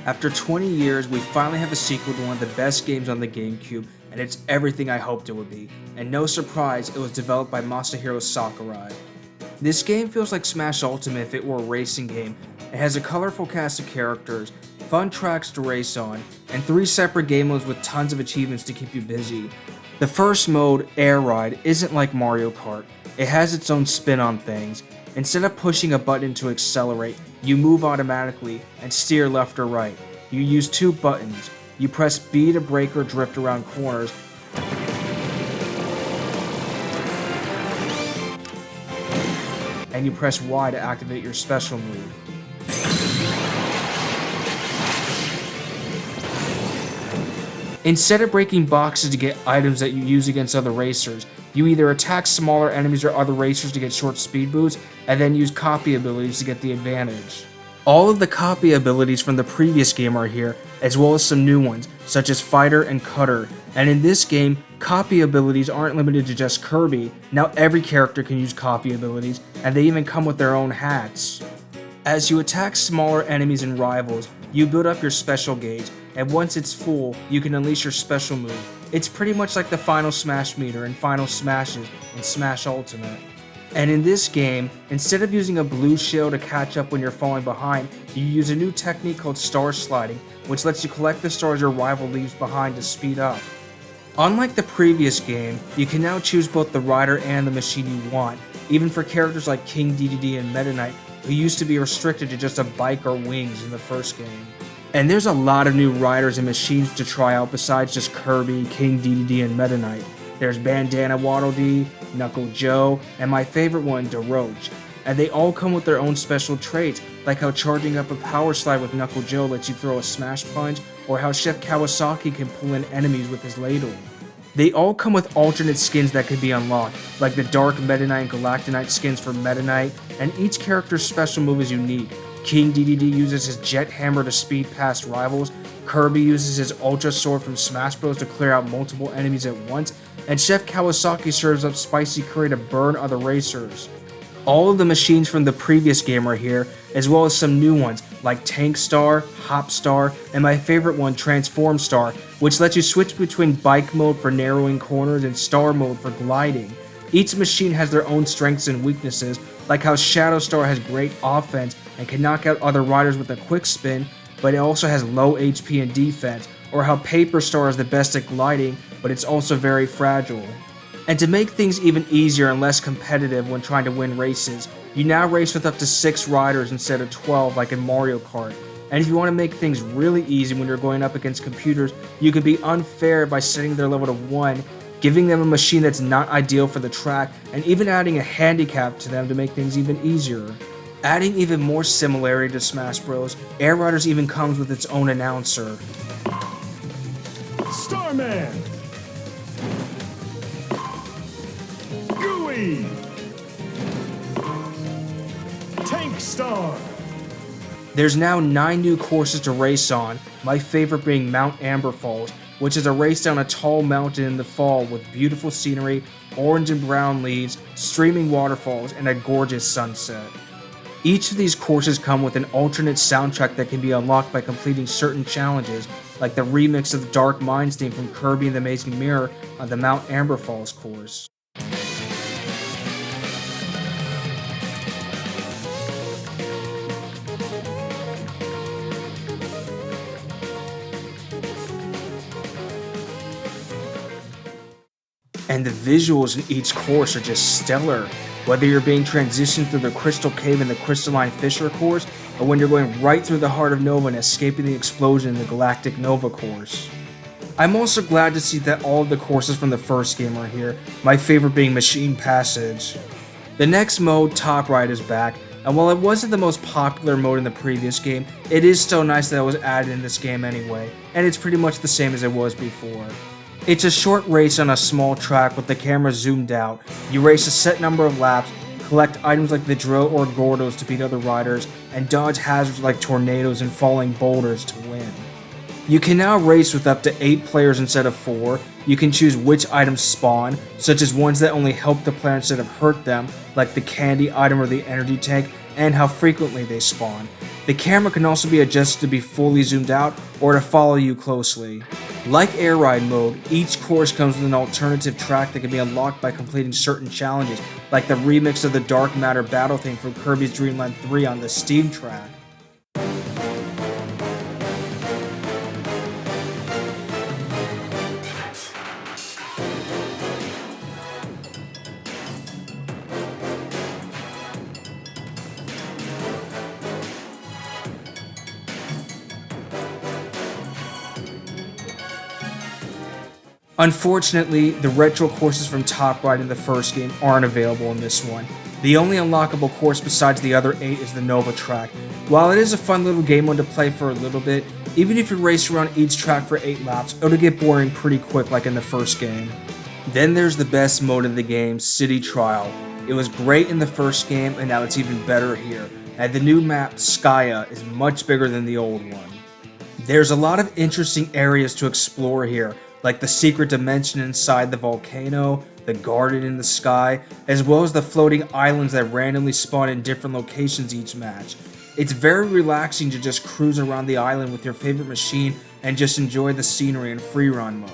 After 20 years, we finally have a sequel to one of the best games on the GameCube, and it's everything I hoped it would be. And no surprise, it was developed by Masahiro Sakurai. This game feels like Smash Ultimate if it were a racing game. It has a colorful cast of characters, fun tracks to race on, and 3 separate game modes with tons of achievements to keep you busy. The first mode, Air Ride, isn't like Mario Kart. It has its own spin on things. Instead of pushing a button to accelerate, you move automatically and steer left or right. You use 2 buttons. You press B to brake or drift around corners, and you press Y to activate your special move. Instead of breaking boxes to get items that you use against other racers, you either attack smaller enemies or other racers to get short speed boosts, and then use copy abilities to get the advantage. All of the copy abilities from the previous game are here, as well as some new ones, such as Fighter and Cutter, and in this game, copy abilities aren't limited to just Kirby. Now every character can use copy abilities, and they even come with their own hats. As you attack smaller enemies and rivals, you build up your special gauge, and once it's full, you can unleash your special move. It's pretty much like the Final Smash meter in Final Smashes in Smash Ultimate. And in this game, instead of using a blue shell to catch up when you're falling behind, you use a new technique called star sliding, which lets you collect the stars your rival leaves behind to speed up. Unlike the previous game, you can now choose both the rider and the machine you want, even for characters like King Dedede and Meta Knight, who used to be restricted to just a bike or wings in the first game. And there's a lot of new riders and machines to try out besides just Kirby, King Dedede, and Meta Knight. There's Bandana Waddle Dee, Knuckle Joe, and my favorite one, DeRoach. And they all come with their own special traits, like how charging up a power slide with Knuckle Joe lets you throw a smash punch, or how Chef Kawasaki can pull in enemies with his ladle. They all come with alternate skins that can be unlocked, like the Dark Meta Knight and Galactonite skins for Meta Knight, and each character's special move is unique. King Dedede uses his Jet Hammer to speed past rivals, Kirby uses his Ultra Sword from Smash Bros to clear out multiple enemies at once, and Chef Kawasaki serves up Spicy Curry to burn other racers. All of the machines from the previous game are here, as well as some new ones like Tank Star, Hop Star, and my favorite one, Transform Star, which lets you switch between bike mode for narrowing corners and star mode for gliding. Each machine has their own strengths and weaknesses, like how Shadow Star has great offense and can knock out other riders with a quick spin, but it also has low HP and defense, or how Paper Star is the best at gliding, but it's also very fragile. And to make things even easier and less competitive when trying to win races, you now race with up to 6 riders instead of 12 like in Mario Kart. And if you want to make things really easy when you're going up against computers, you could be unfair by setting their level to 1, giving them a machine that's not ideal for the track, and even adding a handicap to them to make things even easier. Adding even more similarity to Smash Bros, Air Riders even comes with its own announcer. Starman! Gooey! Tank Star! There's now 9 new courses to race on, my favorite being Mount Amber Falls, which is a race down a tall mountain in the fall with beautiful scenery, orange and brown leaves, streaming waterfalls, and a gorgeous sunset. Each of these courses come with an alternate soundtrack that can be unlocked by completing certain challenges, like the remix of the Dark Minds theme from Kirby and the Amazing Mirror on the Mount Amber Falls course. And the visuals in each course are just stellar. Whether you're being transitioned through the Crystal Cave in the Crystalline Fissure course, or when you're going right through the heart of Nova and escaping the explosion in the Galactic Nova course. I'm also glad to see that all of the courses from the first game are here, my favorite being Machine Passage. The next mode, Top Ride, is back, and while it wasn't the most popular mode in the previous game, it is still nice that it was added in this game anyway, and it's pretty much the same as it was before. It's a short race on a small track with the camera zoomed out. You race a set number of laps, collect items like the drill or Gordos to beat other riders, and dodge hazards like tornadoes and falling boulders to win. You can now race with up to 8 players instead of 4. You can choose which items spawn, such as ones that only help the player instead of hurt them, like the candy item or the energy tank, and how frequently they spawn. The camera can also be adjusted to be fully zoomed out or to follow you closely. Like Air Ride mode, each course comes with an alternative track that can be unlocked by completing certain challenges, like the remix of the Dark Matter battle theme from Kirby's Dream Land 3 on the Steam track. Unfortunately, the retro courses from Top Ride in the first game aren't available in this one. The only unlockable course besides the other 8 is the Nova track. While it is a fun little game mode to play for a little bit, even if you race around each track for 8 laps, it'll get boring pretty quick like in the first game. Then there's the best mode in the game, City Trial. It was great in the first game and now it's even better here, and the new map, Skya, is much bigger than the old one. There's a lot of interesting areas to explore here, like the secret dimension inside the volcano, the garden in the sky, as well as the floating islands that randomly spawn in different locations each match. It's very relaxing to just cruise around the island with your favorite machine and just enjoy the scenery in free-run mode.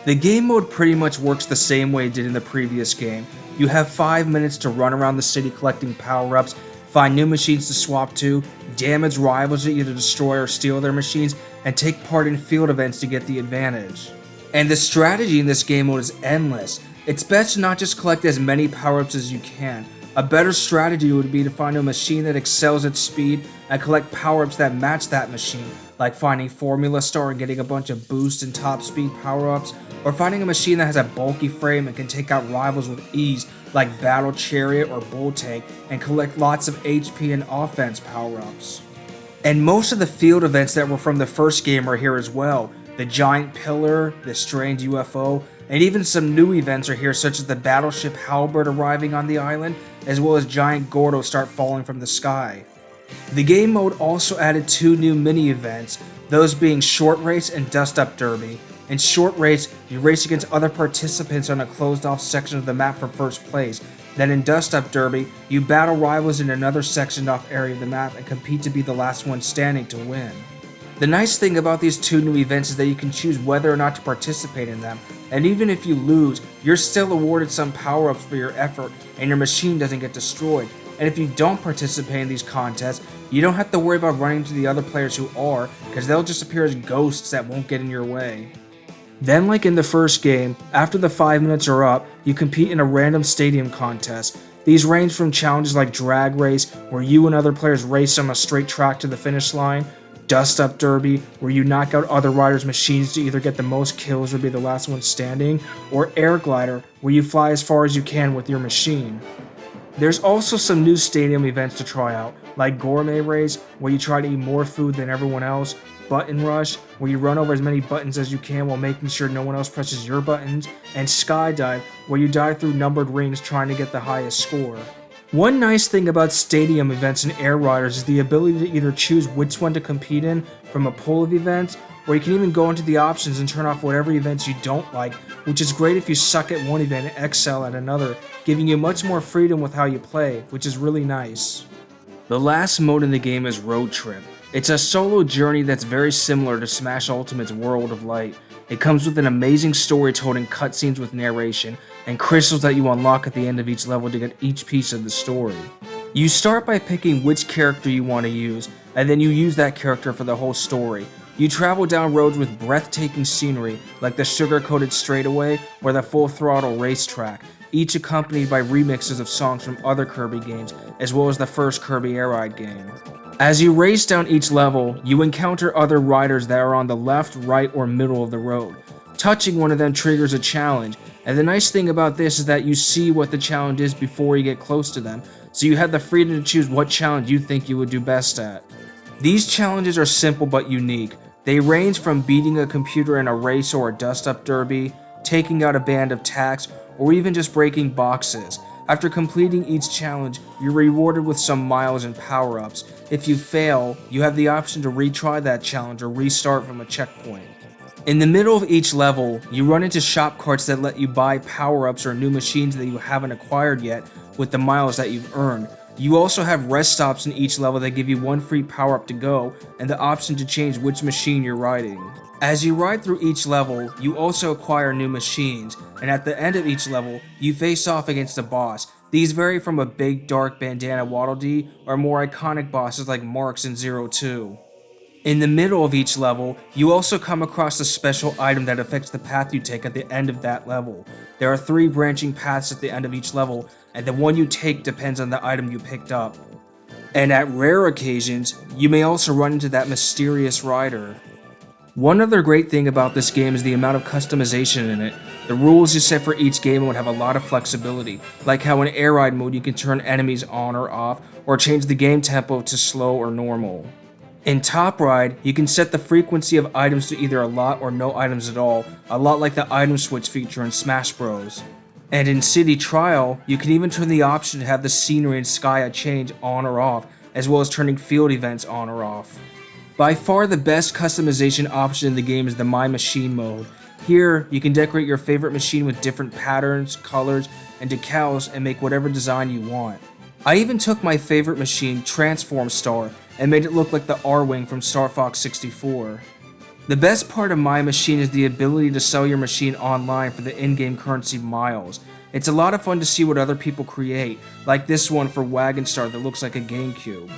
The game mode pretty much works the same way it did in the previous game. You have 5 minutes to run around the city collecting power-ups, find new machines to swap to, damage rivals to either destroy or steal their machines, and take part in field events to get the advantage. And the strategy in this game mode is endless. It's best to not just collect as many power-ups as you can. A better strategy would be to find a machine that excels at speed and collect power-ups that match that machine, like finding Formula Star and getting a bunch of boost and top speed power-ups, or finding a machine that has a bulky frame and can take out rivals with ease, like Battle Chariot or Bull Tank, and collect lots of HP and offense power-ups. And most of the field events that were from the first game are here as well. The giant pillar, the strange UFO, and even some new events are here such as the battleship Halberd arriving on the island, as well as giant Gordos start falling from the sky. The game mode also added 2 new mini events, those being Short Race and Dust Up Derby. In Short Race, you race against other participants on a closed off section of the map for first place. Then in Dust Up Derby, you battle rivals in another sectioned off area of the map and compete to be the last one standing to win. The nice thing about these 2 new events is that you can choose whether or not to participate in them, and even if you lose, you're still awarded some power-ups for your effort and your machine doesn't get destroyed. And if you don't participate in these contests, you don't have to worry about running into the other players who are, because they'll just appear as ghosts that won't get in your way. Then, like in the first game, after the 5 minutes are up, you compete in a random stadium contest. These range from challenges like Drag Race, where you and other players race on a straight track to the finish line, Dust Up Derby, where you knock out other riders' machines to either get the most kills or be the last one standing, or Air Glider, where you fly as far as you can with your machine. There's also some new stadium events to try out, like Gourmet Race, where you try to eat more food than everyone else, Button Rush, where you run over as many buttons as you can while making sure no one else presses your buttons, and Skydive, where you dive through numbered rings trying to get the highest score. One nice thing about stadium events in Air Riders is the ability to either choose which one to compete in from a pool of events, or you can even go into the options and turn off whatever events you don't like, which is great if you suck at one event and excel at another, giving you much more freedom with how you play, which is really nice. The last mode in the game is Road Trip. It's a solo journey that's very similar to Smash Ultimate's World of Light. It comes with an amazing story told in cutscenes with narration, and crystals that you unlock at the end of each level to get each piece of the story. You start by picking which character you want to use, and then you use that character for the whole story. You travel down roads with breathtaking scenery, like the sugar-coated straightaway or the full-throttle racetrack, each accompanied by remixes of songs from other Kirby games, as well as the first Kirby Air Ride game. As you race down each level, you encounter other riders that are on the left, right, or middle of the road. Touching one of them triggers a challenge, and the nice thing about this is that you see what the challenge is before you get close to them, so you have the freedom to choose what challenge you think you would do best at. These challenges are simple but unique. They range from beating a computer in a race or a dust-up derby, taking out a band of tacks, or even just breaking boxes. After completing each challenge, you're rewarded with some miles and power-ups. If you fail, you have the option to retry that challenge or restart from a checkpoint. In the middle of each level, you run into shop carts that let you buy power-ups or new machines that you haven't acquired yet with the miles that you've earned. You also have rest stops in each level that give you one free power-up to go and the option to change which machine you're riding. As you ride through each level, you also acquire new machines, and at the end of each level, you face off against a boss. These vary from a big dark bandana Waddle Dee or more iconic bosses like Marks and Zero 2. In the middle of each level, you also come across a special item that affects the path you take at the end of that level. There are 3 branching paths at the end of each level, and the one you take depends on the item you picked up. And at rare occasions, you may also run into that mysterious rider. One other great thing about this game is the amount of customization in it. The rules you set for each game mode have a lot of flexibility, like how in Air Ride mode you can turn enemies on or off, or change the game tempo to slow or normal. In Top Ride, you can set the frequency of items to either a lot or no items at all, a lot like the item switch feature in Smash Bros. And in City Trial, you can even turn the option to have the scenery and sky change on or off, as well as turning field events on or off. By far the best customization option in the game is the My Machine mode. Here, you can decorate your favorite machine with different patterns, colors, and decals and make whatever design you want. I even took my favorite machine, Transform Star, and made it look like the R-Wing from Star Fox 64. The best part of My Machine is the ability to sell your machine online for the in-game currency miles. It's a lot of fun to see what other people create, like this one for Wagon Star that looks like a GameCube.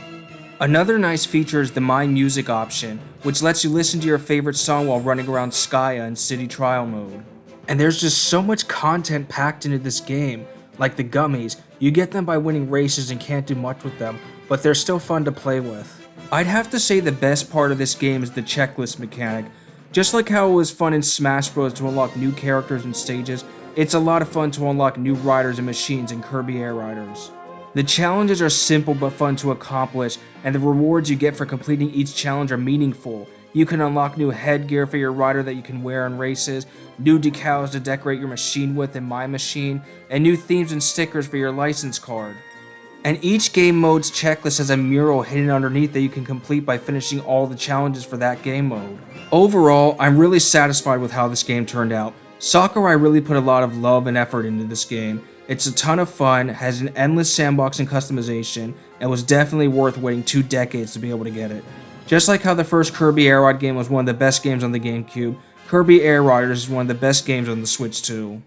Another nice feature is the My Music option, which lets you listen to your favorite song while running around Skya in City Trial mode. And there's just so much content packed into this game. Like the gummies, you get them by winning races and can't do much with them, but they're still fun to play with. I'd have to say the best part of this game is the checklist mechanic. Just like how it was fun in Smash Bros. To unlock new characters and stages, it's a lot of fun to unlock new riders and machines in Kirby Air Riders. The challenges are simple but fun to accomplish, and the rewards you get for completing each challenge are meaningful. You can unlock new headgear for your rider that you can wear in races, new decals to decorate your machine with in My Machine, and new themes and stickers for your license card. And each game mode's checklist has a mural hidden underneath that you can complete by finishing all the challenges for that game mode. Overall, I'm really satisfied with how this game turned out. Sakurai really put a lot of love and effort into this game. It's a ton of fun, has an endless sandbox and customization, and was definitely worth waiting 2 decades to be able to get it. Just like how the first Kirby Air Ride game was one of the best games on the GameCube, Kirby Air Riders is one of the best games on the Switch too.